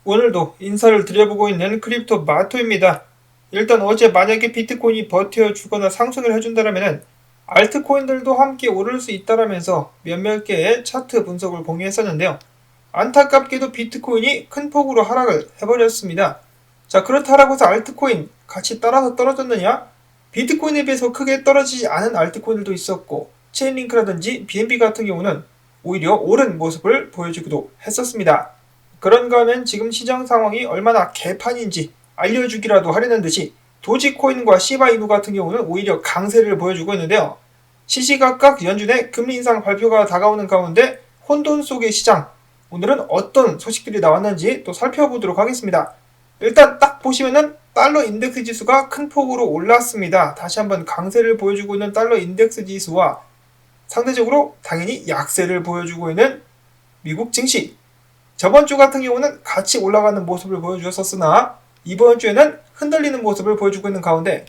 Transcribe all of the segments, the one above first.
오늘도 인사를 드려보고 있는 크립토 마토입니다. 일단 어제 만약에 비트코인이 버텨주거나 상승을 해준다면 알트코인들도 함께 오를 수 있다라면서 몇몇 개의 차트 분석을 공유했었는데요. 안타깝게도 비트코인이 큰 폭으로 하락을 해버렸습니다. 자, 그렇다라고 해서 알트코인 같이 따라서 떨어졌느냐? 비트코인에 비해서 크게 떨어지지 않은 알트코인들도 있었고, 체인링크라든지 BNB 같은 경우는 오히려 오른 모습을 보여주기도 했었습니다. 그런가 하면 지금 시장 상황이 얼마나 개판인지 알려주기라도 하려는 듯이 도지코인과 시바이누 같은 경우는 오히려 강세를 보여주고 있는데요. 시시각각 연준의 금리 인상 발표가 다가오는 가운데 혼돈 속의 시장, 오늘은 어떤 소식들이 나왔는지 또 살펴보도록 하겠습니다. 일단 딱 보시면은 달러 인덱스 지수가 큰 폭으로 올랐습니다. 다시 한번 강세를 보여주고 있는 달러 인덱스 지수와 상대적으로 당연히 약세를 보여주고 있는 미국 증시, 저번 주 같은 경우는 같이 올라가는 모습을 보여주었으나 이번 주에는 흔들리는 모습을 보여주고 있는 가운데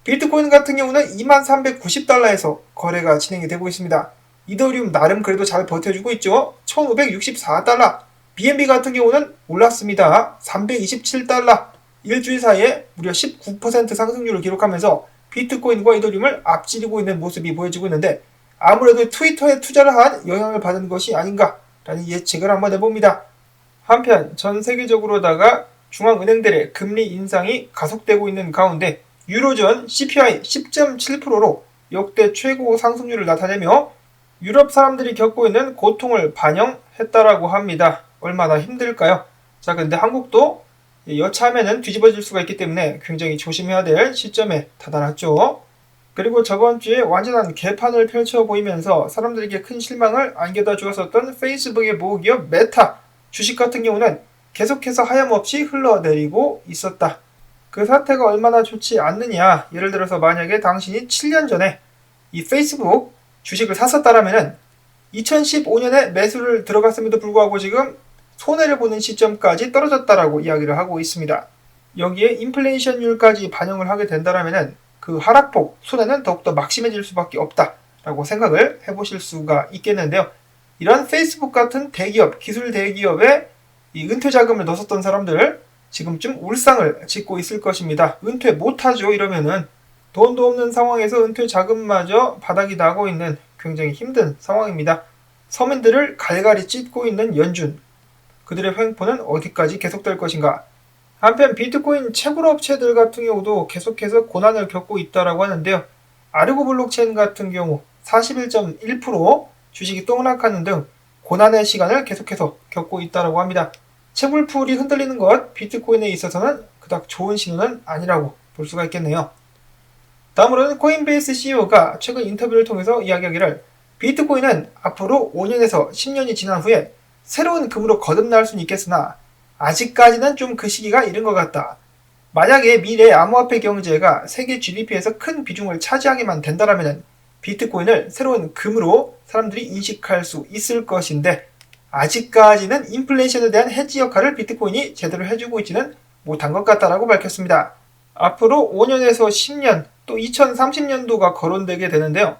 비트코인 같은 경우는 2390달러에서 거래가 진행이 되고 있습니다. 이더리움 나름 그래도 잘 버텨주고 있죠. 1564달러. BNB 같은 경우는 올랐습니다. 327달러. 일주일 사이에 무려 19% 상승률을 기록하면서 비트코인과 이더리움을 앞지르고 있는 모습이 보여지고 있는데 아무래도 트위터에 투자를 한 영향을 받은 것이 아닌가라는 예측을 한번 해봅니다. 한편 전 세계적으로다가 중앙은행들의 금리 인상이 가속되고 있는 가운데 유로존 CPI 10.7%로 역대 최고 상승률을 나타내며 유럽 사람들이 겪고 있는 고통을 반영했다라고 합니다. 얼마나 힘들까요? 자, 근데 한국도 여차하면 뒤집어질 수가 있기 때문에 굉장히 조심해야 될 시점에 다다랐죠. 그리고 저번 주에 완전한 개판을 펼쳐 보이면서 사람들에게 큰 실망을 안겨다 주었었던 페이스북의 모기업 메타 주식 같은 경우는 계속해서 하염없이 흘러내리고 있었다. 그 사태가 얼마나 좋지 않느냐. 예를 들어서 만약에 당신이 7년 전에 이 페이스북 주식을 샀었다라면 2015년에 매수를 들어갔음에도 불구하고 지금 손해를 보는 시점까지 떨어졌다라고 이야기를 하고 있습니다. 여기에 인플레이션율까지 반영을 하게 된다라면 그 하락폭, 손해는 더욱더 막심해질 수밖에 없다라고 생각을 해보실 수가 있겠는데요. 이런 페이스북 같은 대기업, 기술 대기업에 이 은퇴 자금을 넣었던 사람들 지금쯤 울상을 짓고 있을 것입니다. 은퇴 못하죠. 이러면은 돈도 없는 상황에서 은퇴 자금마저 바닥이 나고 있는 굉장히 힘든 상황입니다. 서민들을 갈갈이 찢고 있는 연준, 그들의 횡포는 어디까지 계속될 것인가. 한편 비트코인 채굴 업체들 같은 경우도 계속해서 고난을 겪고 있다라고 하는데요. 아르고 블록체인 같은 경우 41.1% 주식이 똥락하는 등 고난의 시간을 계속해서 겪고 있다라고 합니다. 채굴풀이 흔들리는 것, 비트코인에 있어서는 그닥 좋은 신호는 아니라고 볼 수가 있겠네요. 다음으로는 코인베이스 CEO가 최근 인터뷰를 통해서 이야기하기를 비트코인은 앞으로 5년에서 10년이 지난 후에 새로운 금으로 거듭날 수는 있겠으나 아직까지는 좀 그 시기가 이른 것 같다. 만약에 미래 암호화폐 경제가 세계 GDP에서 큰 비중을 차지하게만 된다면 비트코인을 새로운 금으로 사람들이 인식할 수 있을 것인데 아직까지는 인플레이션에 대한 해지 역할을 비트코인이 제대로 해주고 있지는 못한 것 같다라고 밝혔습니다. 앞으로 5년에서 10년 또 2030년도가 거론되게 되는데요.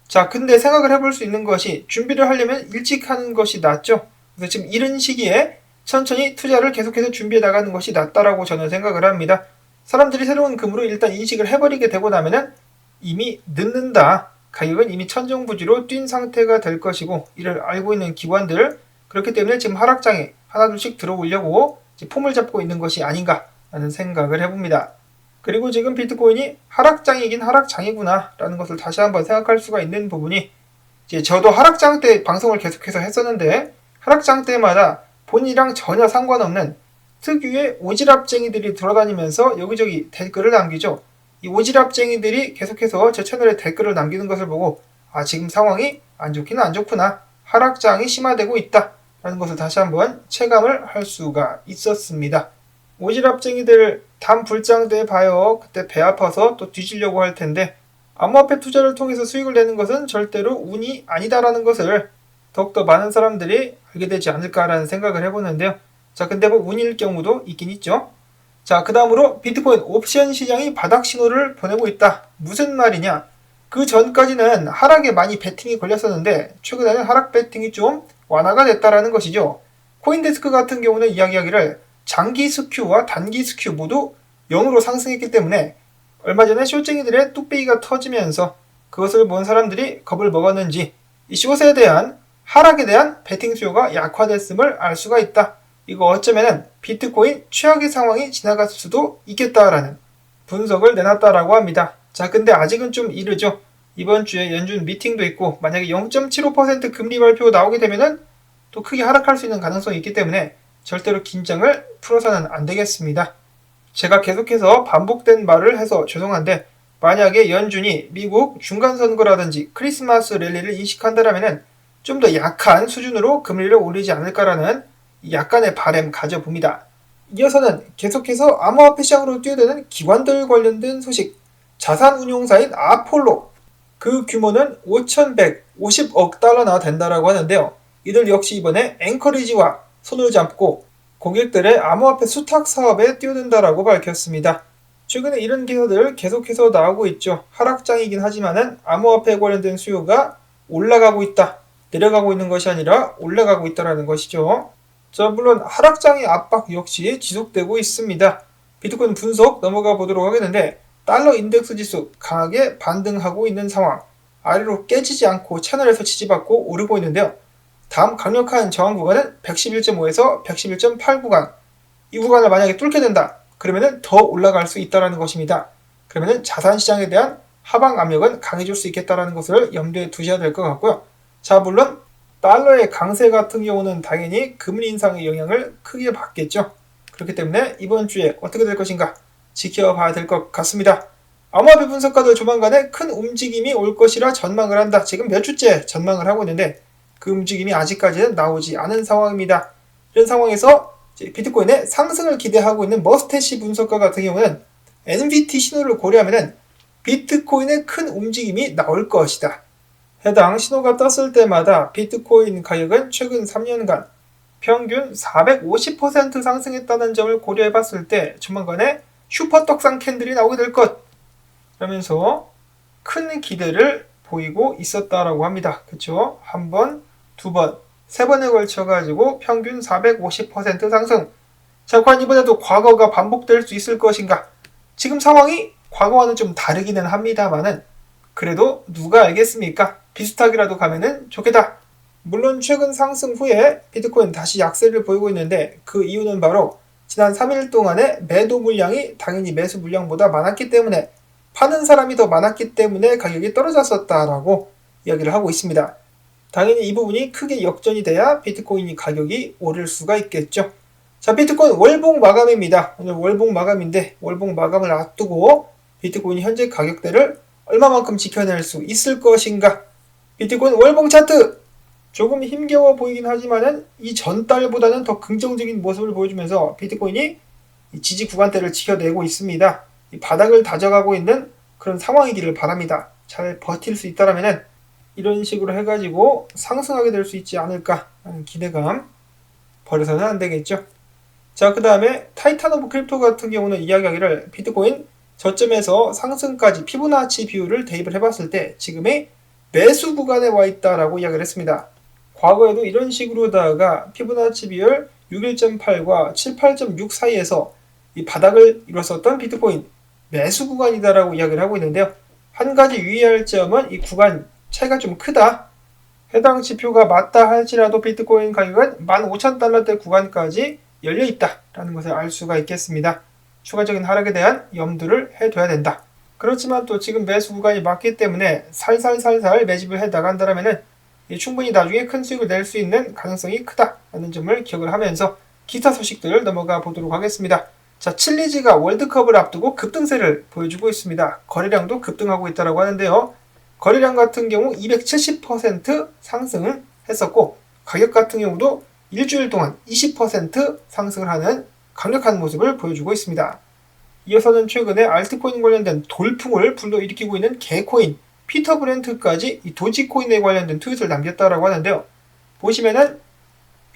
자, 근데 생각을 해볼 수 있는 것이 준비를 하려면 일찍 하는 것이 낫죠. 그래서 지금 이른 시기에 천천히 투자를 계속해서 준비해 나가는 것이 낫다라고 저는 생각을 합니다. 사람들이 새로운 금으로 일단 인식을 해버리게 되고 나면은 이미 늦는다. 가격은 이미 천정부지로 뛴 상태가 될 것이고 이를 알고 있는 기관들, 그렇기 때문에 지금 하락장에 하나둘씩 들어오려고 폼을 잡고 있는 것이 아닌가라는 생각을 해봅니다. 그리고 지금 비트코인이 하락장이긴 하락장이구나 라는 것을 다시 한번 생각할 수가 있는 부분이, 이제 저도 하락장 때 방송을 계속해서 했었는데 하락장 때마다 본인이랑 전혀 상관없는 특유의 오지랖쟁이들이 돌아다니면서 여기저기 댓글을 남기죠. 이 오지랖쟁이들이 계속해서 제 채널에 댓글을 남기는 것을 보고 지금 상황이 안 좋기는 안 좋구나, 하락장이 심화되고 있다 라는 것을 다시 한번 체감을 할 수가 있었습니다. 오지랖쟁이들 담불장대 봐요. 그때 배 아파서 또 뒤지려고 할 텐데 암호화폐 투자를 통해서 수익을 내는 것은 절대로 운이 아니다라는 것을 더욱더 많은 사람들이 알게 되지 않을까라는 생각을 해보는데요. 자, 근데 뭐 운일 경우도 있긴 있죠. 자, 그 다음으로 비트코인 옵션 시장이 바닥 신호를 보내고 있다. 무슨 말이냐? 그 전까지는 하락에 많이 베팅이 걸렸었는데 최근에는 하락 베팅이 좀 완화가 됐다라는 것이죠. 코인데스크 같은 경우는 이야기하기를 장기 스큐와 단기 스큐 모두 0으로 상승했기 때문에 얼마 전에 숏쟁이들의 뚝배기가 터지면서 그것을 본 사람들이 겁을 먹었는지 이 숏에 대한 하락에 대한 베팅 수요가 약화됐음을 알 수가 있다. 이거 어쩌면은 비트코인 최악의 상황이 지나갔을 수도 있겠다라는 분석을 내놨다라고 합니다. 자, 근데 아직은 좀 이르죠. 이번 주에 연준 미팅도 있고 만약에 0.75% 금리 발표 나오게 되면은 또 크게 하락할 수 있는 가능성이 있기 때문에 절대로 긴장을 풀어서는 안 되겠습니다. 제가 계속해서 반복된 말을 해서 죄송한데 만약에 연준이 미국 중간선거라든지 크리스마스 랠리를 인식한다면 좀 더 약한 수준으로 금리를 올리지 않을까라는 약간의 바람 가져봅니다. 이어서는 계속해서 암호화폐 시장으로 뛰어드는 기관들 관련된 소식. 자산운용사인 아폴로. 그 규모는 5,150억 달러나 된다라고 하는데요. 이들 역시 이번에 앵커리지와 손을 잡고 고객들의 암호화폐 수탁 사업에 뛰어든다라고 밝혔습니다. 최근에 이런 기사들 계속해서 나오고 있죠. 하락장이긴 하지만은 암호화폐에 관련된 수요가 올라가고 있다. 내려가고 있는 것이 아니라 올라가고 있다라는 것이죠. 자, 물론 하락장의 압박 역시 지속되고 있습니다. 비트코인 분석 넘어가 보도록 하겠는데 달러 인덱스 지수 강하게 반등하고 있는 상황. 아래로 깨지지 않고 채널에서 지지받고 오르고 있는데요. 다음 강력한 저항 구간은 111.5에서 111.8 구간. 이 구간을 만약에 뚫게 된다. 그러면은 더 올라갈 수 있다는 것입니다. 그러면은 자산시장에 대한 하방 압력은 강해질 수 있겠다는 것을 염두에 두셔야 될 것 같고요. 자, 물론 달러의 강세 같은 경우는 당연히 금리 인상의 영향을 크게 받겠죠. 그렇기 때문에 이번 주에 어떻게 될 것인가 지켜봐야 될 것 같습니다. 암호화폐 분석가들 조만간에 큰 움직임이 올 것이라 전망을 한다. 지금 몇 주째 전망을 하고 있는데 그 움직임이 아직까지는 나오지 않은 상황입니다. 이런 상황에서 비트코인의 상승을 기대하고 있는 머스테시 분석가 같은 경우는 NVT 신호를 고려하면 비트코인의 큰 움직임이 나올 것이다. 해당 신호가 떴을 때마다 비트코인 가격은 최근 3년간 평균 450% 상승했다는 점을 고려해봤을 때 조만간에 슈퍼떡상 캔들이 나오게 될 것. 그러면서 큰 기대를 보이고 있었다라고 합니다. 그쵸? 한 번, 두 번, 세 번에 걸쳐가지고 평균 450% 상승. 자, 과연 이번에도 과거가 반복될 수 있을 것인가? 지금 상황이 과거와는 좀 다르기는 합니다만은 그래도 누가 알겠습니까? 비슷하게라도 가면은 좋겠다. 물론 최근 상승 후에 비트코인 다시 약세를 보이고 있는데 그 이유는 바로 지난 3일 동안의 매도 물량이 당연히 매수 물량보다 많았기 때문에 파는 사람이 더 많았기 때문에 가격이 떨어졌었다라고 이야기를 하고 있습니다. 당연히 이 부분이 크게 역전이 돼야 비트코인이 가격이 오를 수가 있겠죠. 자, 비트코인 월봉 마감입니다. 오늘 월봉 마감인데 월봉 마감을 앞두고 비트코인 현재 가격대를 얼마만큼 지켜낼 수 있을 것인가? 비트코인 월봉 차트! 조금 힘겨워 보이긴 하지만은 이 전달보다는 더 긍정적인 모습을 보여주면서 비트코인이 지지 구간대를 지켜내고 있습니다. 이 바닥을 다져가고 있는 그런 상황이기를 바랍니다. 잘 버틸 수 있다라면은 이런 식으로 해가지고 상승하게 될 수 있지 않을까 하는 기대감 버려서는 안 되겠죠. 자, 그 다음에 타이탄 오브 크립토 같은 경우는 이야기하기를 비트코인 저점에서 상승까지 피보나치 비율을 대입을 해봤을 때 지금의 매수 구간에 와 있다라고 이야기를 했습니다. 과거에도 이런 식으로다가 피보나치 비율 61.8과 78.6 사이에서 이 바닥을 이뤘었던 비트코인 매수 구간이다라고 이야기를 하고 있는데요. 한 가지 유의할 점은 이 구간 차이가 좀 크다. 해당 지표가 맞다 할지라도 비트코인 가격은 15,000달러대 구간까지 열려있다라는 것을 알 수가 있겠습니다. 추가적인 하락에 대한 염두를 해둬야 된다. 그렇지만 또 지금 매수 구간이 맞기 때문에 살살살살 매집을 해 나간다면 충분히 나중에 큰 수익을 낼 수 있는 가능성이 크다라는 점을 기억을 하면서 기타 소식들 넘어가 보도록 하겠습니다. 자, 칠리즈가 월드컵을 앞두고 급등세를 보여주고 있습니다. 거래량도 급등하고 있다고 하는데요. 거래량 같은 경우 270% 상승을 했었고 가격 같은 경우도 일주일 동안 20% 상승을 하는 강력한 모습을 보여주고 있습니다. 이어서는 최근에 알트코인 관련된 돌풍을 불러일으키고 있는 개코인, 피터 브렌트까지 이 도지코인에 관련된 트윗을 남겼다라고 하는데요. 보시면은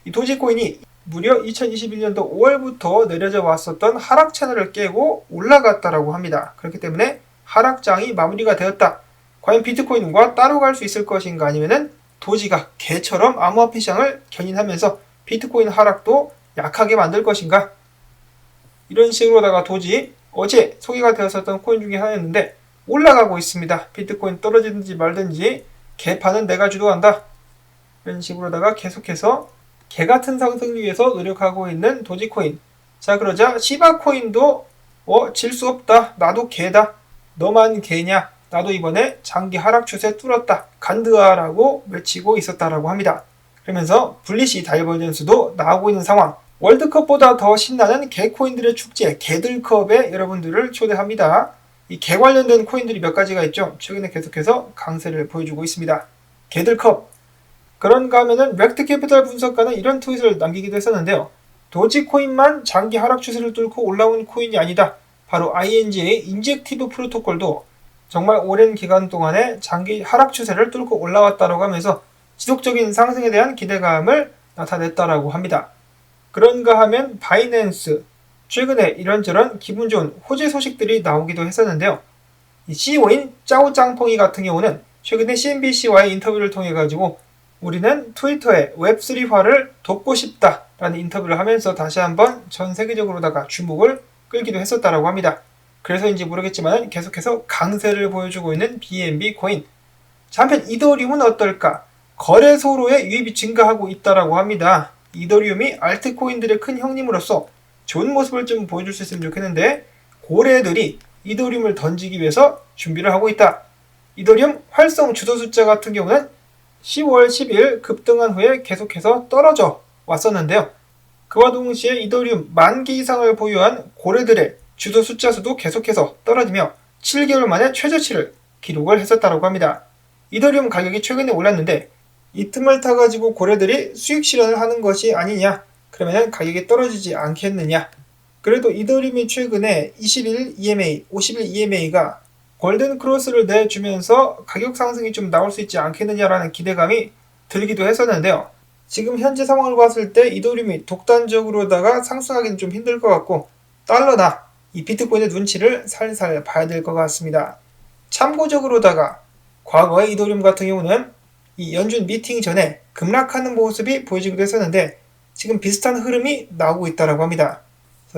이 도지코인이 무려 2021년도 5월부터 내려져 왔었던 하락 채널을 깨고 올라갔다라고 합니다. 그렇기 때문에 하락장이 마무리가 되었다. 과연 비트코인과 따로 갈 수 있을 것인가 아니면은 도지가 개처럼 암호화폐 시장을 견인하면서 비트코인 하락도 약하게 만들 것인가? 이런 식으로다가 도지 어제 소개가 되었었던 코인 중에 하나였는데 올라가고 있습니다. 비트코인 떨어지든지 말든지 개판은 내가 주도한다. 이런 식으로다가 계속해서 개같은 상승을 위해서 노력하고 있는 도지코인. 자, 그러자 시바코인도 질 수 없다. 나도 개다. 너만 개냐? 나도 이번에 장기 하락 추세 뚫었다. 간드아라고 외치고 있었다라고 합니다. 그러면서 블리시 다이버전스도 나오고 있는 상황. 월드컵보다 더 신나는 개코인들의 축제 개들컵에 여러분들을 초대합니다. 이 개 관련된 코인들이 몇 가지가 있죠. 최근에 계속해서 강세를 보여주고 있습니다. 개들컵. 그런가 하면은 렉트캐피탈 분석가는 이런 트윗을 남기기도 했었는데요. 도지코인만 장기 하락 추세를 뚫고 올라온 코인이 아니다. 바로 ING의 인젝티브 프로토콜도 정말 오랜 기간 동안에 장기 하락 추세를 뚫고 올라왔다고 하면서 지속적인 상승에 대한 기대감을 나타냈다라고 합니다. 그런가 하면 바이낸스, 최근에 이런저런 기분 좋은 호재 소식들이 나오기도 했었는데요. 이 CEO인 짜오짱펑이 같은 경우는 최근에 CNBC와의 인터뷰를 통해 가지고 우리는 트위터의 웹3화를 돕고 싶다라는 인터뷰를 하면서 다시 한번 전 세계적으로다가 주목을 끌기도 했었다라고 합니다. 그래서인지 모르겠지만 계속해서 강세를 보여주고 있는 BNB 코인. 자, 한편 이더리움은 어떨까? 거래소로의 유입이 증가하고 있다라고 합니다. 이더리움이 알트코인들의 큰 형님으로서 좋은 모습을 좀 보여줄 수 있으면 좋겠는데 고래들이 이더리움을 던지기 위해서 준비를 하고 있다. 이더리움 활성 주도 숫자 같은 경우는 10월 10일 급등한 후에 계속해서 떨어져 왔었는데요. 그와 동시에 이더리움 10,000개 이상을 보유한 고래들의 주도 숫자 수도 계속해서 떨어지며 7개월 만에 최저치를 기록을 했었다고 합니다. 이더리움 가격이 최근에 올랐는데 이 틈을 타가지고 고래들이 수익 실현을 하는 것이 아니냐? 그러면 가격이 떨어지지 않겠느냐? 그래도 이더리움이 최근에 21일 EMA, 50일 EMA가 골든 크로스를 내주면서 가격 상승이 좀 나올 수 있지 않겠느냐라는 기대감이 들기도 했었는데요. 지금 현재 상황을 봤을 때 이더리움이 독단적으로다가 상승하기는 좀 힘들 것 같고 달러나 이 비트코인의 눈치를 살살 봐야 될 것 같습니다. 참고적으로다가 과거에 이더리움 같은 경우는 이 연준 미팅 전에 급락하는 모습이 보여지기도 했었는데 지금 비슷한 흐름이 나오고 있다고 합니다.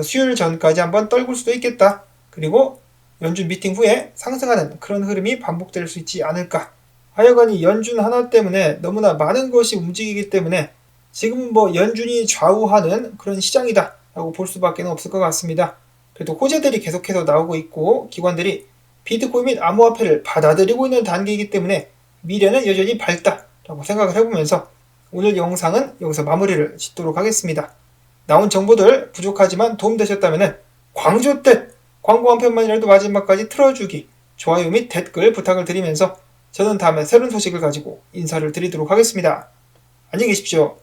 수요일 전까지 한번 떨굴 수도 있겠다. 그리고 연준 미팅 후에 상승하는 그런 흐름이 반복될 수 있지 않을까. 하여간 이 연준 하나 때문에 너무나 많은 것이 움직이기 때문에 지금은 연준이 좌우하는 그런 시장이다 라고 볼 수밖에 없을 것 같습니다. 그래도 호재들이 계속해서 나오고 있고 기관들이 비트코인 및 암호화폐를 받아들이고 있는 단계이기 때문에 미래는 여전히 밝다라고 생각을 해보면서 오늘 영상은 여기서 마무리를 짓도록 하겠습니다. 나온 정보들 부족하지만 도움되셨다면 광주뜻 광고 한 편만이라도 마지막까지 틀어주기, 좋아요 및 댓글 부탁을 드리면서 저는 다음에 새로운 소식을 가지고 인사를 드리도록 하겠습니다. 안녕히 계십시오.